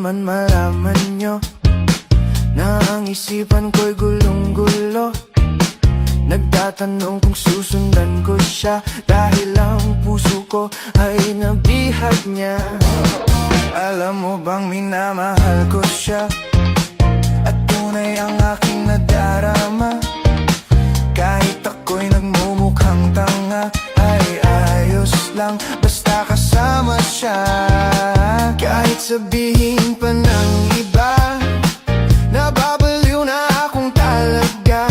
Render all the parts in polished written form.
naman malaman nyo na ang isipan ko'y gulong-gulo. Nagtatanong kung susundan ko siya dahil ang puso ko ay nabihag niya. Alam mo bang minamahal ko siya at tunay ang aking nadarama. Kahit ako'y nagmumukhang tanga ay ayos lang basta kasama siya. Kahit sabihin pa ng iba nababaliw na akong talaga.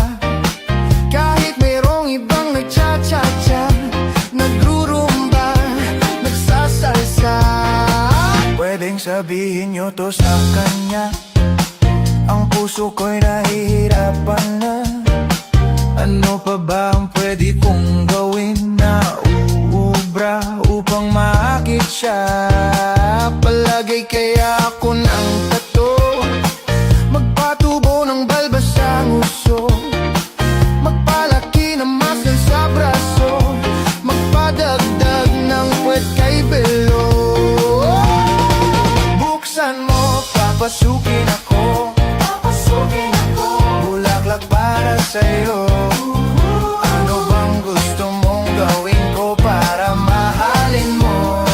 Kahit mayroong ibang nagcha-cha-cha, nagrurumba, nagsasalsa, pwedeng sabihin nyo to sa kanya. Ang puso ko'y nahihirapan na. Ano pa ba ang pwede kong gawin na uubra upang maakit siya? Palagay kaya ako ng tato, magpatubo ng balbas sa nguso, magpalaki ng muscle sa braso, magpadagdag ng puwet kay belo. Buksan mo, papasukin ako, bulaklak para sa'yo. Ano bang gusto mong gawin ko para mahalin mo?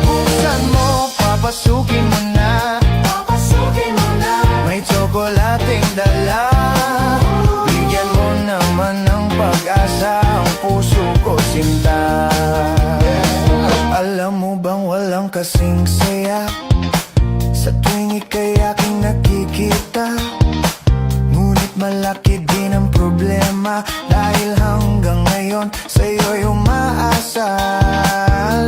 Buksan mo, papasukin mo na, may tsokolating dala. Bigyan mo naman ng pag-asa ang puso ko, sinta. Alam mo bang walang kasing saya sa tuwing ika'y aking nakikita? Ngunit malaki din ang problema dahil hanggang ngayon sa'yo'y umaasa.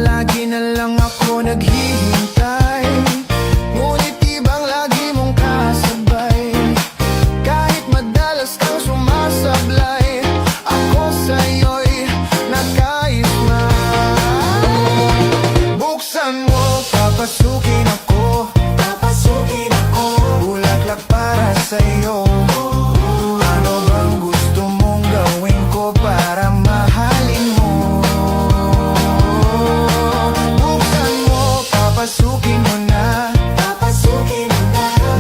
Lagi na lang ako naghihintay, ngunit ibang lagi mong kasabay. Kahit madalas kang sumasablay, ako sa'yo'y nakaisma. Buksan mo, papasukin ako, bulaklak para sa'yo. Ano bang gusto mong gawin ko para mahalin mo? Buksan mo, papasukin mo na,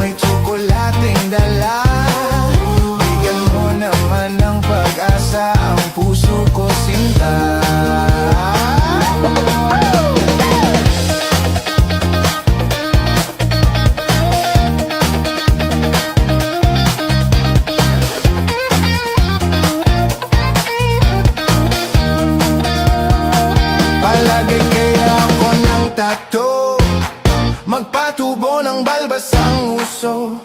may tsokolating dala. Bigyan mo naman ng pag-asa ang puso ko, sinta. Palagay kaya ako ng tato, magpatubo ng balbas ang uso,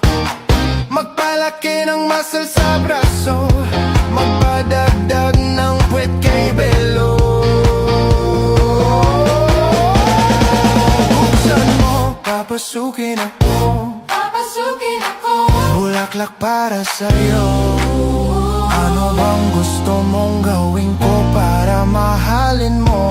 magpalaki ng muscle sa braso, magpadagdag ng puwet kay belo. Buksan mo, papasukin ako, bulaklak para sa'yo. Ano bang gusto mong gawin ko para mahalin mo?